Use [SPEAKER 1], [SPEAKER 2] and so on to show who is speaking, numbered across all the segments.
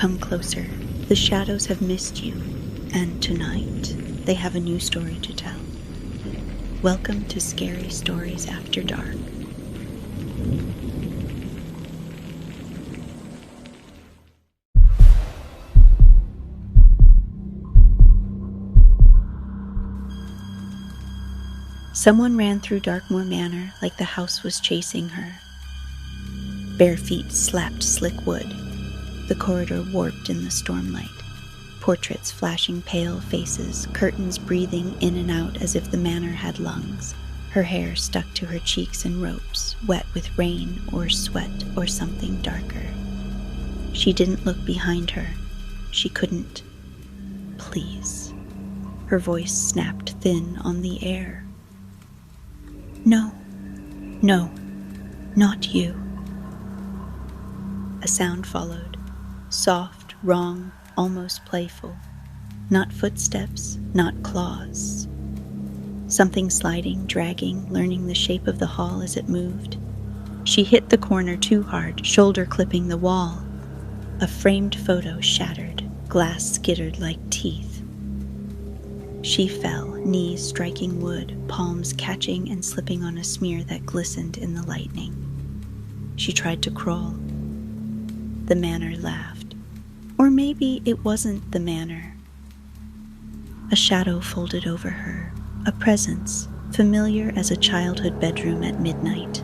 [SPEAKER 1] Come closer. The shadows have missed you, and tonight they have a new story to tell. Welcome to Scary Stories After Dark. Someone ran through Darkmoor Manor like the house was chasing her. Bare feet slapped slick wood. The corridor warped in the stormlight. Portraits flashing pale faces, curtains breathing in and out as if the manor had lungs. Her hair stuck to her cheeks in ropes, wet with rain or sweat or something darker. She didn't look behind her. She couldn't. Please. Her voice snapped thin on the air. No, not you. A sound followed, soft, wrong, almost playful. Not footsteps, not claws. Something sliding, dragging, learning the shape of the hall as it moved. She hit the corner too hard, shoulder clipping the wall. A framed photo shattered, glass skittered like teeth. She fell, knees striking wood, palms catching and slipping on a smear that glistened in the lightning. She tried to crawl. The manor laughed. Or maybe it wasn't the manor. A shadow folded over her, a presence, familiar as a childhood bedroom at midnight,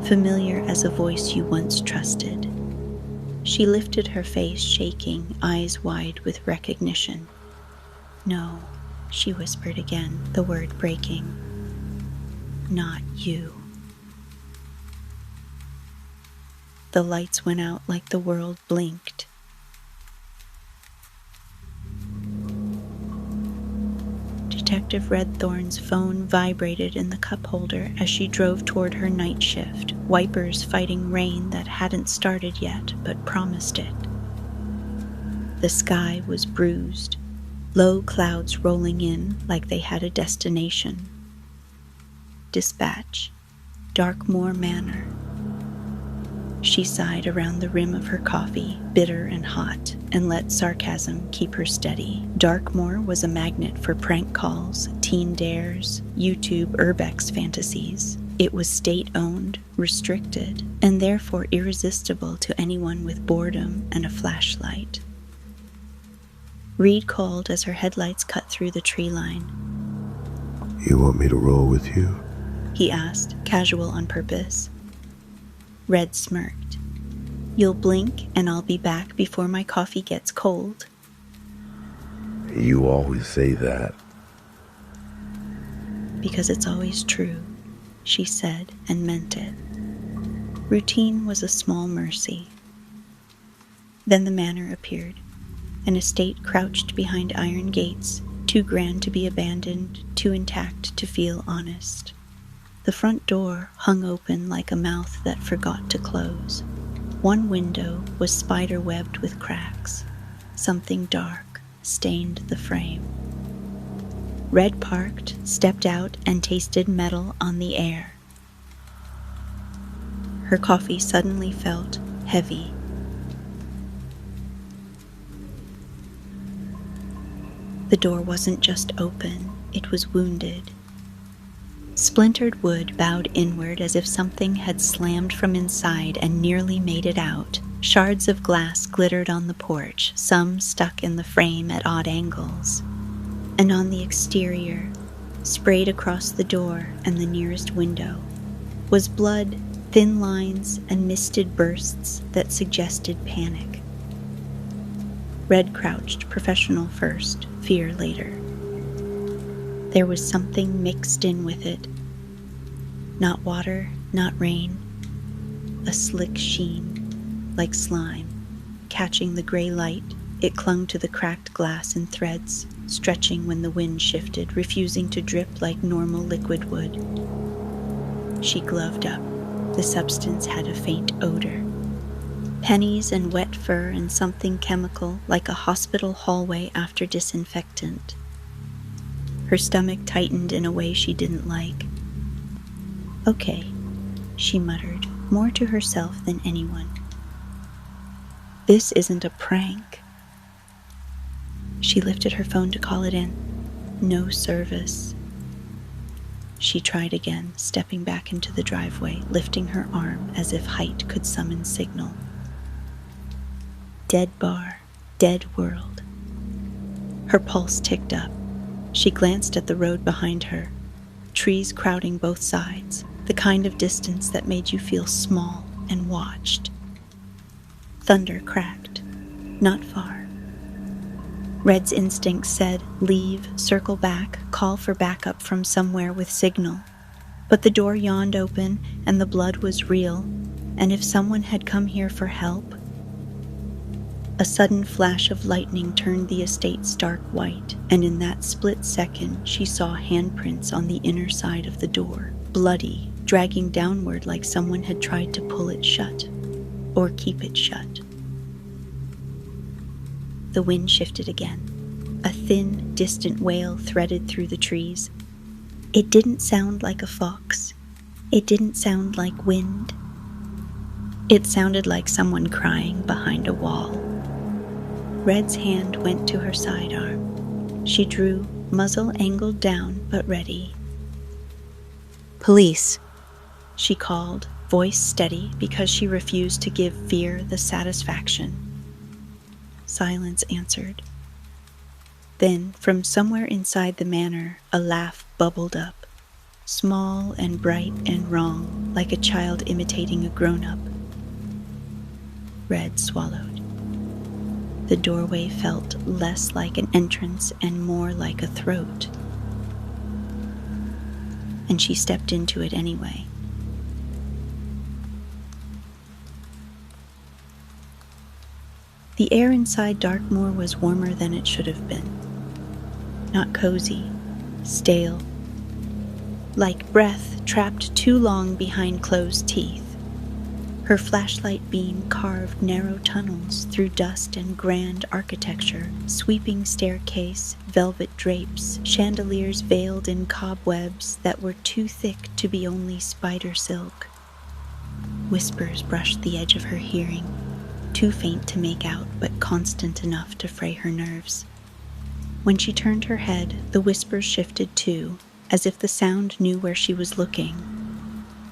[SPEAKER 1] familiar as a voice you once trusted. She lifted her face, shaking, eyes wide with recognition. No. She whispered again, the word breaking. Not you. The lights went out like the world blinked. Detective Red Thorne's phone vibrated in the cup holder as she drove toward her night shift, wipers fighting rain that hadn't started yet but promised it. The sky was bruised. Low clouds rolling in like they had a destination. Dispatch, Darkmoor Manor. She sighed around the rim of her coffee, bitter and hot, and let sarcasm keep her steady. Darkmoor was a magnet for prank calls, teen dares, YouTube urbex fantasies. It was state-owned, restricted, and therefore irresistible to anyone with boredom and a flashlight. Reed called as her headlights cut through the tree line.
[SPEAKER 2] You want me to roll with you?
[SPEAKER 1] He asked, casual on purpose. Red smirked. You'll blink and I'll be back before my coffee gets cold.
[SPEAKER 2] You always say that.
[SPEAKER 1] Because it's always true, she said and meant it. Routine was a small mercy. Then the manor appeared. An estate crouched behind iron gates, too grand to be abandoned, too intact to feel honest. The front door hung open like a mouth that forgot to close. One window was spider-webbed with cracks. Something dark stained the frame. Red parked, stepped out, and tasted metal on the air. Her coffee suddenly felt heavy. The door wasn't just open, it was wounded. Splintered wood bowed inward as if something had slammed from inside and nearly made it out. Shards of glass glittered on the porch, some stuck in the frame at odd angles. And on the exterior, sprayed across the door and the nearest window, was blood, thin lines, and misted bursts that suggested panic. Red crouched, professional first, fear later. There was something mixed in with it. Not water, not rain. A slick sheen, like slime. Catching the gray light, it clung to the cracked glass in threads, stretching when the wind shifted, refusing to drip like normal liquid would. She gloved up. The substance had a faint odor. Pennies and wet fur and something chemical like a hospital hallway after disinfectant. Her stomach tightened in a way she didn't like. Okay, she muttered, more to herself than anyone. This isn't a prank. She lifted her phone to call it in. No service. She tried again, stepping back into the driveway, lifting her arm as if height could summon signal. Dead bar, dead world. Her pulse ticked up. She glanced at the road behind her. Trees crowding both sides, the kind of distance that made you feel small and watched. Thunder cracked, not far. Red's instinct said, leave, circle back, call for backup from somewhere with signal. But the door yawned open, and the blood was real, and if someone had come here for help... A sudden flash of lightning turned the estate stark white, and in that split second she saw handprints on the inner side of the door, bloody, dragging downward like someone had tried to pull it shut, or keep it shut. The wind shifted again. A thin, distant wail threaded through the trees. It didn't sound like a fox. It didn't sound like wind. It sounded like someone crying behind a wall. Red's hand went to her sidearm. She drew, muzzle angled down but ready. Police, she called, voice steady because she refused to give fear the satisfaction. Silence answered. Then, from somewhere inside the manor, a laugh bubbled up, small and bright and wrong, like a child imitating a grown-up. Red swallowed. The doorway felt less like an entrance and more like a throat. And she stepped into it anyway. The air inside Darkmoor was warmer than it should have been. Not cozy, stale, like breath trapped too long behind closed teeth. Her flashlight beam carved narrow tunnels through dust and grand architecture, sweeping staircase, velvet drapes, chandeliers veiled in cobwebs that were too thick to be only spider silk. Whispers brushed the edge of her hearing, too faint to make out, but constant enough to fray her nerves. When she turned her head, the whispers shifted too, as if the sound knew where she was looking.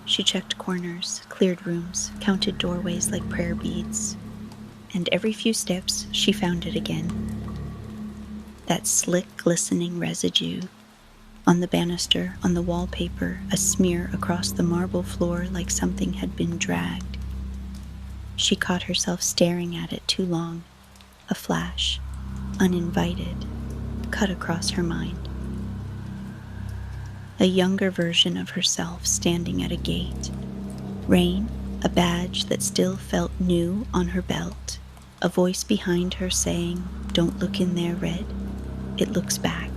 [SPEAKER 1] She checked corners, cleared rooms, counted doorways like prayer beads, and every few steps she found it again. That slick, glistening residue. On the banister, on the wallpaper, a smear across the marble floor like something had been dragged. She caught herself staring at it too long. A flash, uninvited, cut across her mind. A younger version of herself standing at a gate. Rain, a badge that still felt new on her belt. A voice behind her saying, "Don't look in there, Red. It looks back."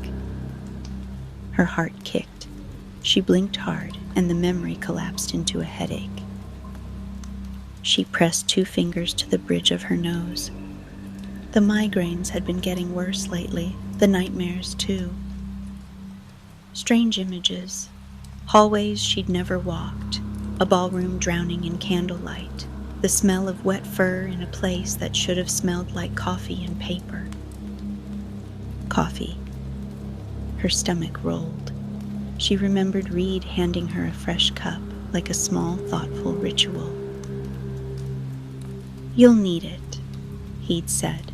[SPEAKER 1] Her heart kicked. She blinked hard, and the memory collapsed into a headache. She pressed 2 fingers to the bridge of her nose. The migraines had been getting worse lately, the nightmares too. Strange images, hallways she'd never walked, a ballroom drowning in candlelight, the smell of wet fur in a place that should have smelled like coffee and paper. Coffee. Her stomach rolled. She remembered Reed handing her a fresh cup, like a small, thoughtful ritual. "You'll need it," he'd said.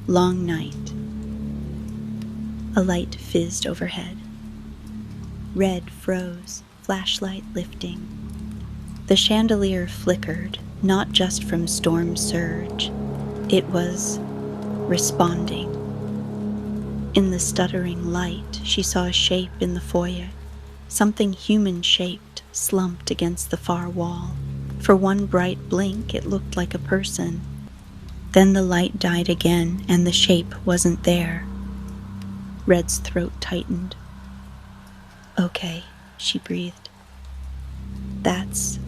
[SPEAKER 1] "Long night." A light fizzed overhead. Red froze, flashlight lifting. The chandelier flickered, not just from storm surge. It was responding. In the stuttering light, she saw a shape in the foyer, something human-shaped, slumped against the far wall. For one bright blink, it looked like a person. Then the light died again, and the shape wasn't there. Red's throat tightened. "Okay," she breathed. That's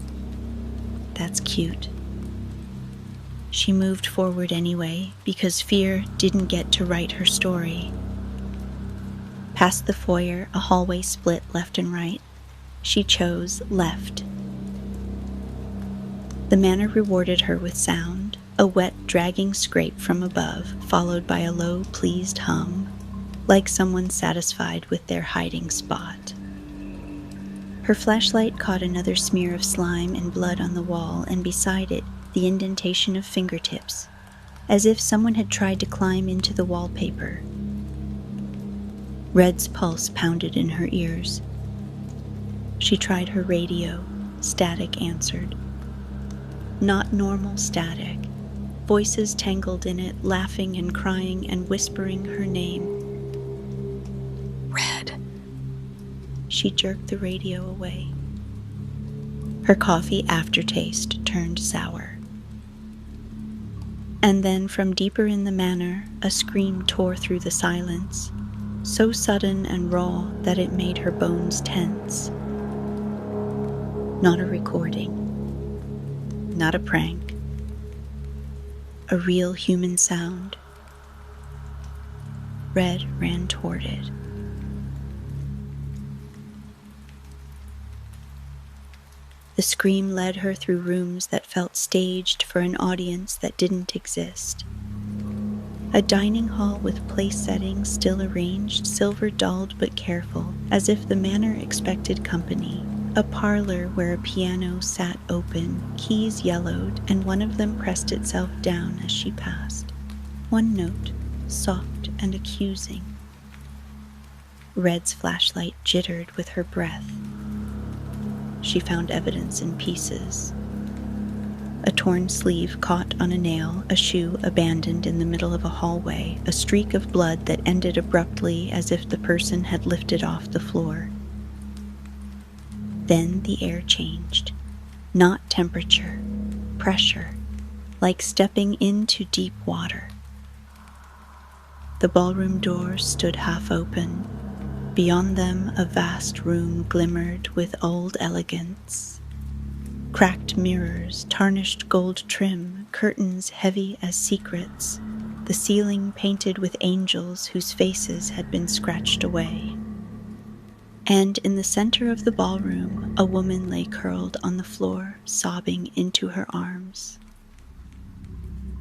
[SPEAKER 1] cute." She moved forward anyway, because fear didn't get to write her story. Past the foyer, a hallway split left and right. She chose left. The manor rewarded her with sound, a wet, dragging scrape from above, followed by a low, pleased hum, like someone satisfied with their hiding spot. Her flashlight caught another smear of slime and blood on the wall, and beside it, the indentation of fingertips, as if someone had tried to climb into the wallpaper. Red's pulse pounded in her ears. She tried her radio. Static answered. Not normal static. Voices tangled in it, laughing and crying and whispering her name.
[SPEAKER 3] Red.
[SPEAKER 1] She jerked the radio away. Her coffee aftertaste turned sour. And then from deeper in the manor, a scream tore through the silence, so sudden and raw that it made her bones tense. Not a recording, not a prank, a real human sound. Red ran toward it. The scream led her through rooms that felt staged for an audience that didn't exist. A dining hall with place settings still arranged, silver-dulled but careful, as if the manor expected company. A parlor where a piano sat open, keys yellowed, and one of them pressed itself down as she passed. One note, soft and accusing. Red's flashlight jittered with her breath. She found evidence in pieces. A torn sleeve caught on a nail, a shoe abandoned in the middle of a hallway, a streak of blood that ended abruptly as if the person had lifted off the floor. Then the air changed. Not temperature, pressure, like stepping into deep water. The ballroom doors stood half open. Beyond them, a vast room glimmered with old elegance. Cracked mirrors, tarnished gold trim, curtains heavy as secrets, the ceiling painted with angels whose faces had been scratched away. And in the center of the ballroom, a woman lay curled on the floor, sobbing into her arms.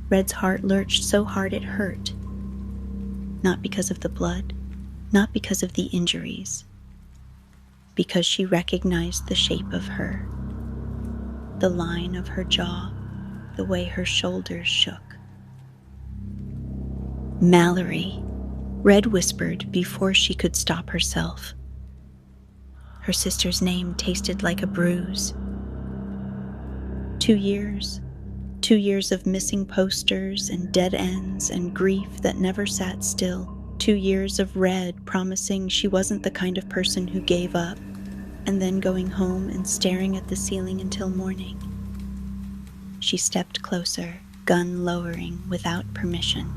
[SPEAKER 1] Red's heart lurched so hard it hurt. Not because of the blood, not because of the injuries, because she recognized the shape of her, the line of her jaw, the way her shoulders shook. Mallory, Red whispered before she could stop herself. Her sister's name tasted like a bruise. 2 years. 2 years of missing posters and dead ends and grief that never sat still. 2 years of Red promising she wasn't the kind of person who gave up, and then going home and staring at the ceiling until morning. She stepped closer, gun lowering without permission.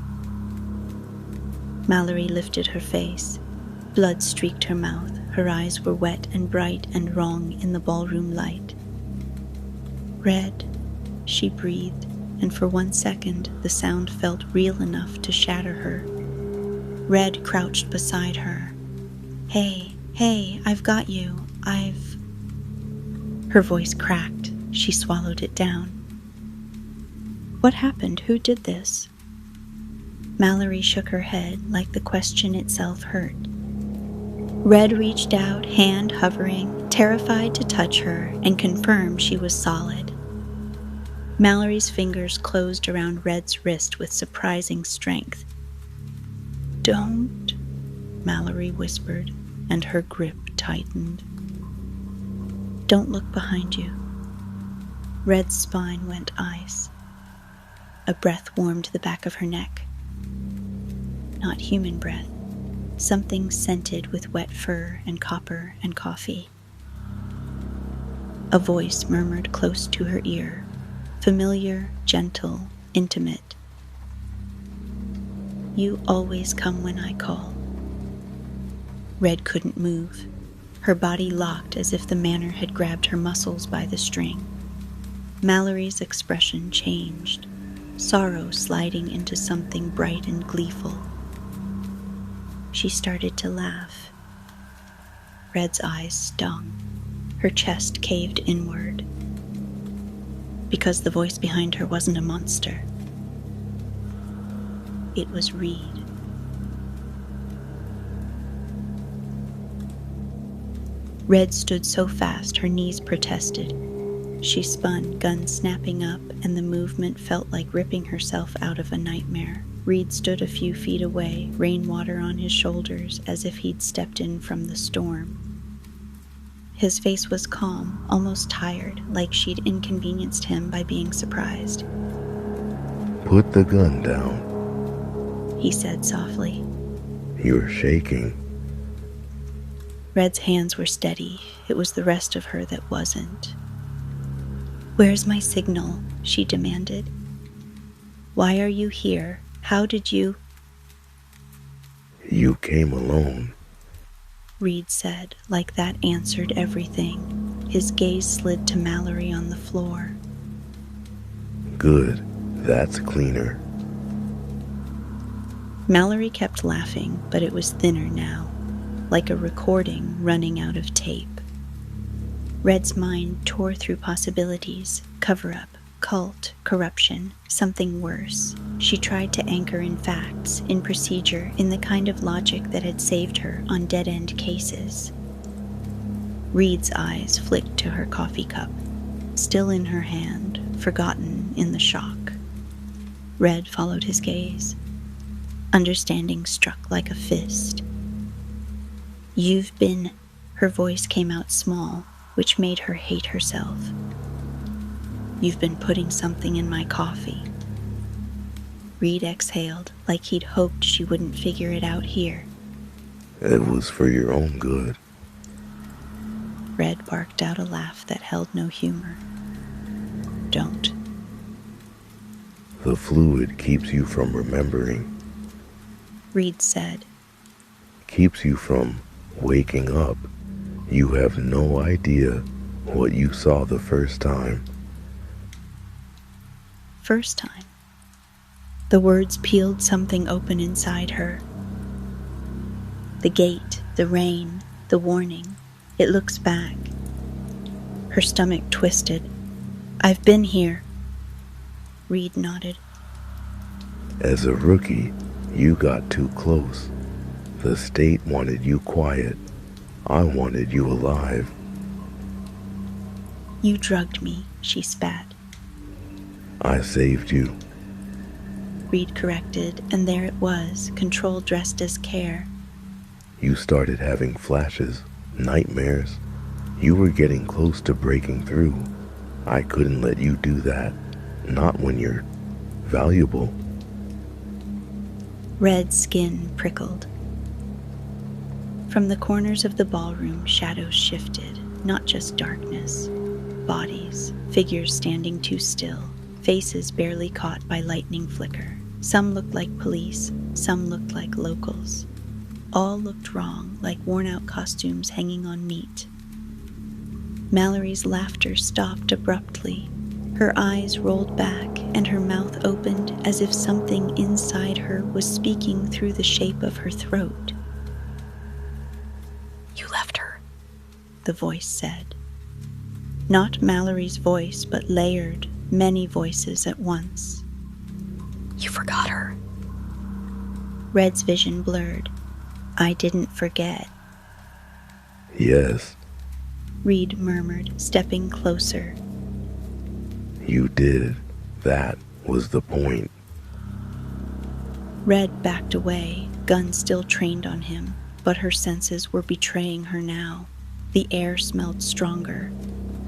[SPEAKER 1] Mallory lifted her face. Blood streaked her mouth. Her eyes were wet and bright and wrong in the ballroom light. Red, she breathed, and for 1 second the sound felt real enough to shatter her. Red crouched beside her. Hey, I've got you. Her voice cracked. She swallowed it down. What happened? Who did this? Mallory shook her head like the question itself hurt. Red reached out, hand hovering, terrified to touch her and confirm she was solid. Mallory's fingers closed around Red's wrist with surprising strength. Don't, Mallory whispered, and her grip tightened. Don't look behind you. Red's spine went ice. A breath warmed the back of her neck. Not human breath. Something scented with wet fur and copper and coffee. A voice murmured close to her ear, familiar, gentle, intimate. You always come when I call. Red couldn't move. Her body locked as if the manor had grabbed her muscles by the string. Mallory's expression changed, sorrow sliding into something bright and gleeful. She started to laugh. Red's eyes stung. Her chest caved inward. Because the voice behind her wasn't a monster. It was Reed. Red stood so fast her knees protested. She spun, gun snapping up, and the movement felt like ripping herself out of a nightmare. Reed stood a few feet away, rainwater on his shoulders, as if he'd stepped in from the storm. His face was calm, almost tired, like she'd inconvenienced him by being surprised.
[SPEAKER 2] Put the gun down,
[SPEAKER 1] He said softly.
[SPEAKER 2] You're shaking.
[SPEAKER 1] Red's hands were steady. It was the rest of her that wasn't. Where's my signal? She demanded. Why are you here? How did you?
[SPEAKER 2] You came alone.
[SPEAKER 1] Reed said, like that answered everything. His gaze slid to Mallory on the floor.
[SPEAKER 2] Good, that's cleaner.
[SPEAKER 1] Mallory kept laughing, but it was thinner now, like a recording running out of tape. Red's mind tore through possibilities, cover-up, cult, corruption, something worse. She tried to anchor in facts, in procedure, in the kind of logic that had saved her on dead-end cases. Reed's eyes flicked to her coffee cup, still in her hand, forgotten in the shock. Red followed his gaze. Understanding struck like a fist. You've been... Her voice came out small, which made her hate herself. You've been putting something in my coffee. Reed exhaled, like he'd hoped she wouldn't figure it out here.
[SPEAKER 2] It was for your own good.
[SPEAKER 1] Red barked out a laugh that held no humor. Don't.
[SPEAKER 2] The fluid keeps you from remembering.
[SPEAKER 1] Reed said.
[SPEAKER 2] Keeps you from waking up. You have no idea what you saw the first time.
[SPEAKER 1] First time. The words peeled something open inside her. The gate, the rain, the warning. It looks back. Her stomach twisted. I've been here. Reed nodded.
[SPEAKER 2] As a rookie, you got too close. The state wanted you quiet. I wanted you alive.
[SPEAKER 1] You drugged me, she spat.
[SPEAKER 2] I saved you.
[SPEAKER 1] Reed corrected, and there it was, control dressed as care.
[SPEAKER 2] You started having flashes, nightmares. You were getting close to breaking through. I couldn't let you do that. Not when you're valuable.
[SPEAKER 1] Red's skin prickled. From the corners of the ballroom, shadows shifted, not just darkness. Bodies, figures standing too still, faces barely caught by lightning flicker. Some looked like police, some looked like locals. All looked wrong, like worn-out costumes hanging on meat. Mallory's laughter stopped abruptly. Her eyes rolled back, and her mouth opened as if something inside her was speaking through the shape of her throat. You left her, the voice said. Not Mallory's voice, but layered, many voices at once. You forgot her. Red's vision blurred. I didn't forget.
[SPEAKER 2] Yes.
[SPEAKER 1] Reed murmured, stepping closer.
[SPEAKER 2] You did. That was the point.
[SPEAKER 1] Red backed away, gun still trained on him, but her senses were betraying her now. The air smelled stronger.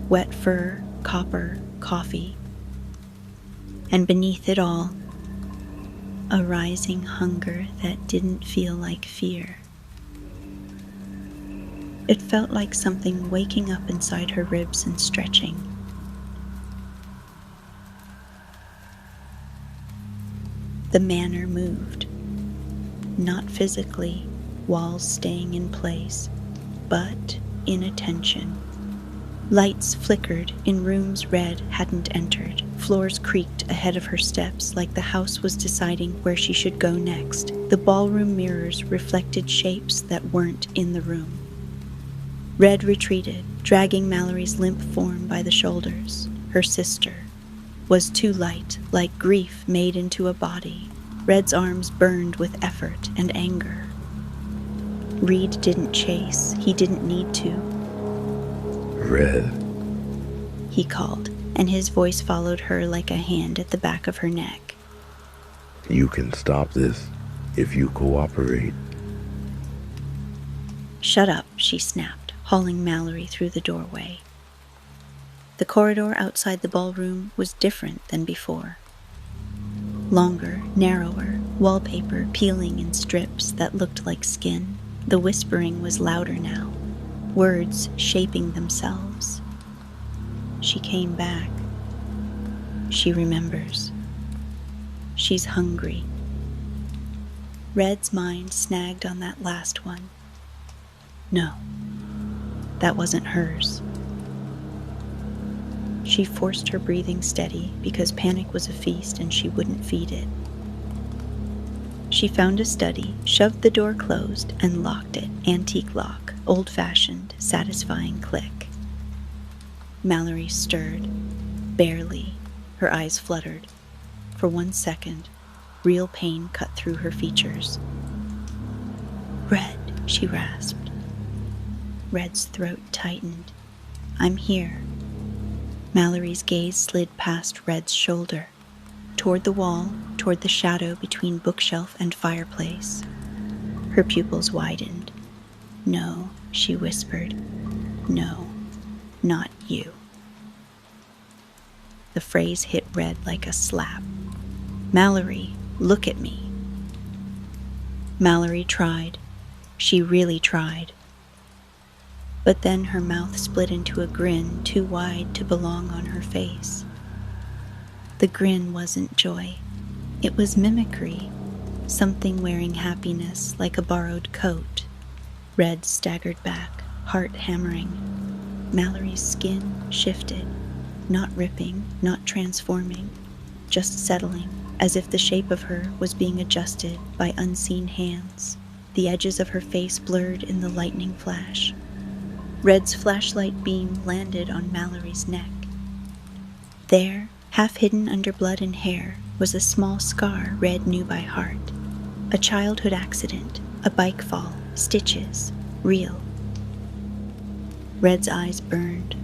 [SPEAKER 1] Wet fur, copper, coffee. And beneath it all, a rising hunger that didn't feel like fear. It felt like something waking up inside her ribs and stretching. The manor moved. Not physically, walls staying in place, but in attention. Lights flickered in rooms Red hadn't entered. Floors creaked ahead of her steps like the house was deciding where she should go next. The ballroom mirrors reflected shapes that weren't in the room. Red retreated, dragging Mallory's limp form by the shoulders. Her sister was too light, like grief made into a body. Red's arms burned with effort and anger. Reed didn't chase. He didn't need to.
[SPEAKER 2] Red,
[SPEAKER 1] He called, and his voice followed her like a hand at the back of her neck.
[SPEAKER 2] you can stop this if you cooperate.
[SPEAKER 1] Shut up, she snapped, hauling Mallory through the doorway. The corridor outside the ballroom was different than before. Longer, narrower, wallpaper peeling in strips that looked like skin. The whispering was louder now, words shaping themselves. She came back. She remembers. She's hungry. Red's mind snagged on that last one. No, that wasn't hers. She forced her breathing steady because panic was a feast and she wouldn't feed it. She found a study, shoved the door closed, and locked it. Antique lock, old-fashioned, satisfying click. Mallory stirred, barely. Her eyes fluttered. For 1 second, real pain cut through her features. "Red," she rasped. Red's throat tightened. "I'm here." Mallory's gaze slid past Red's shoulder, toward the wall, toward the shadow between bookshelf and fireplace. Her pupils widened. "No," she whispered. "No, not you." The phrase hit Red like a slap. "Mallory, look at me." Mallory tried. She really tried. But then her mouth split into a grin too wide to belong on her face. The grin wasn't joy. It was mimicry, something wearing happiness like a borrowed coat. Red staggered back, heart hammering. Mallory's skin shifted, not ripping, not transforming, just settling, as if the shape of her was being adjusted by unseen hands. The edges of her face blurred in the lightning flash. Red's flashlight beam landed on Mallory's neck. There, half hidden under blood and hair, was a small scar Red knew by heart. A childhood accident, a bike fall, stitches, real. Red's eyes burned.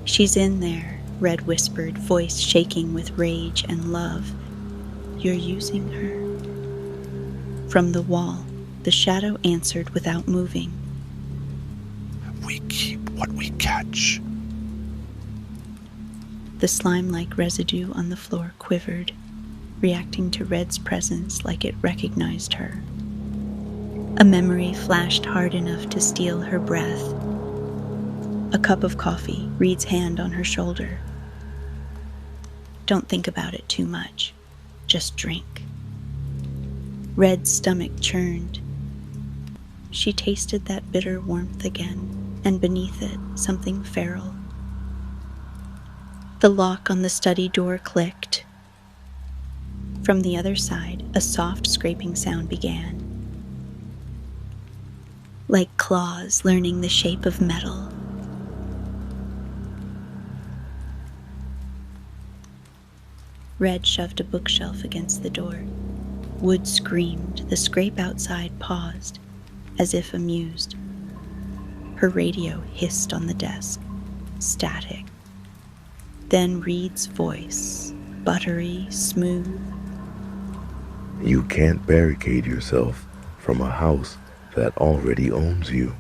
[SPEAKER 1] "She's in there," Red whispered, voice shaking with rage and love. "You're using her." From the wall, the shadow answered without moving.
[SPEAKER 3] "We keep what we catch."
[SPEAKER 1] The slime-like residue on the floor quivered, reacting to Red's presence like it recognized her. A memory flashed hard enough to steal her breath. A cup of coffee, Reed's hand on her shoulder. "Don't think about it too much. Just drink." Red's stomach churned. She tasted that bitter warmth again, and beneath it, something feral. The lock on the study door clicked. From the other side, a soft scraping sound began. Like claws learning the shape of metal. Red shoved a bookshelf against the door. Wood screamed. The scrape outside paused, as if amused. Her radio hissed on the desk. Static. Then Reed's voice, buttery, smooth.
[SPEAKER 2] You can't barricade yourself from a house that already owns you.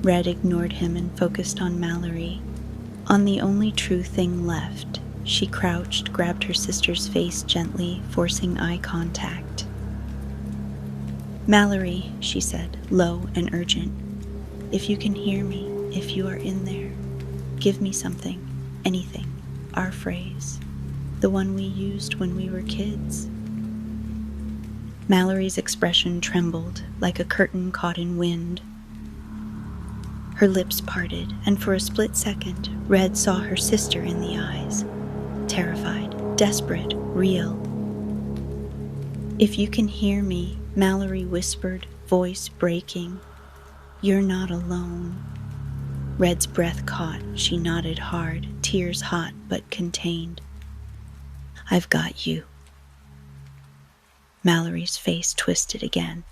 [SPEAKER 1] Red ignored him and focused on Mallory. On the only true thing left, she crouched, grabbed her sister's face gently, forcing eye contact. "Mallory," she said, low and urgent. "If you can hear me, if you are in there, give me something, anything, our phrase, the one we used when we were kids." Mallory's expression trembled like a curtain caught in wind. Her lips parted, and for a split second, Red saw her sister in the eyes. Terrified, desperate, real. "If you can hear me," Mallory whispered, voice breaking. "You're not alone." Red's breath caught. She nodded hard, tears hot but contained. "I've got you," Mallory's face twisted again.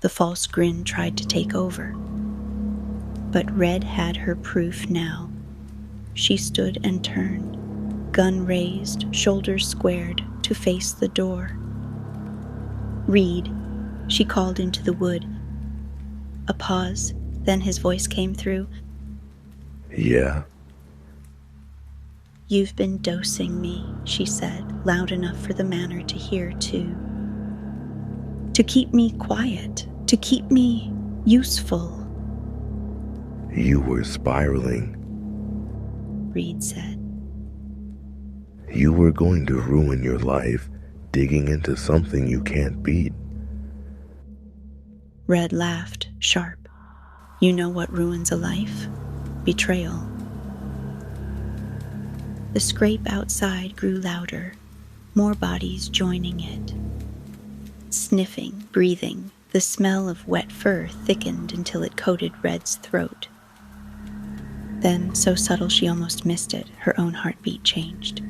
[SPEAKER 1] The false grin tried to take over. But Red had her proof now. She stood and turned, gun raised, shoulders squared, to face the door. "Reed," she called into the wood. A pause, then his voice came through.
[SPEAKER 2] "Yeah?"
[SPEAKER 1] "You've been dosing me," she said, loud enough for the manor to hear too. "To keep me quiet, to keep me useful."
[SPEAKER 2] "You were spiraling,"
[SPEAKER 1] Reed said.
[SPEAKER 2] "You were going to ruin your life, digging into something you can't beat."
[SPEAKER 1] Red laughed, sharp. "You know what ruins a life? Betrayal." The scrape outside grew louder, more bodies joining it. Sniffing, breathing, the smell of wet fur thickened until it coated Red's throat. Then, so subtle she almost missed it, her own heartbeat changed.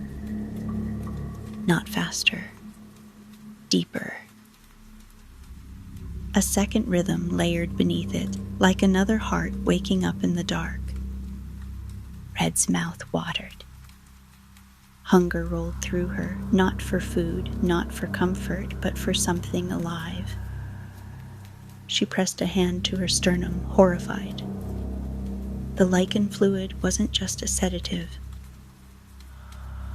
[SPEAKER 1] Not faster. Deeper. A second rhythm layered beneath it, like another heart waking up in the dark. Red's mouth watered. Hunger rolled through her, not for food, not for comfort, but for something alive. She pressed a hand to her sternum, horrified. The lichen fluid wasn't just a sedative.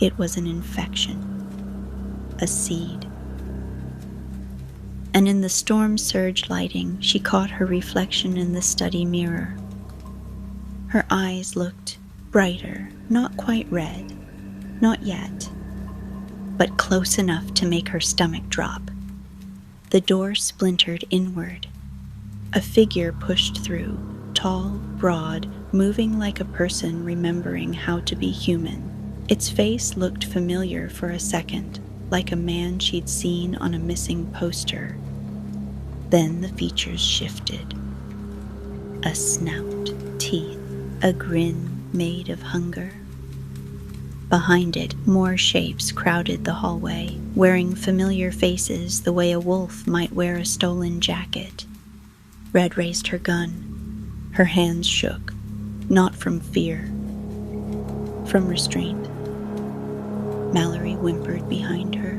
[SPEAKER 1] It was an infection, a seed. And in the storm-surge lighting, she caught her reflection in the study mirror. Her eyes looked brighter, not quite red, not yet, but close enough to make her stomach drop. The door splintered inward. A figure pushed through, tall, broad, moving like a person remembering how to be human. Its face looked familiar for a second, like a man she'd seen on a missing poster. Then the features shifted. A snout, teeth, a grin made of hunger. Behind it, more shapes crowded the hallway, wearing familiar faces the way a wolf might wear a stolen jacket. Red raised her gun. Her hands shook, not from fear, from restraint. Mallory whimpered behind her.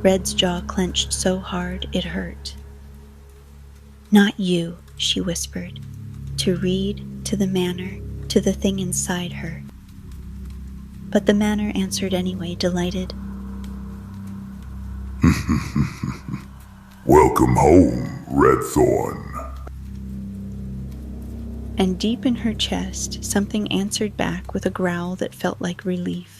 [SPEAKER 1] Red's jaw clenched so hard it hurt. "Not you," she whispered, to Reed, to the manor, to the thing inside her. But the manor answered anyway, delighted.
[SPEAKER 3] "Welcome home, Red Thorne."
[SPEAKER 1] And deep in her chest, something answered back with a growl that felt like relief.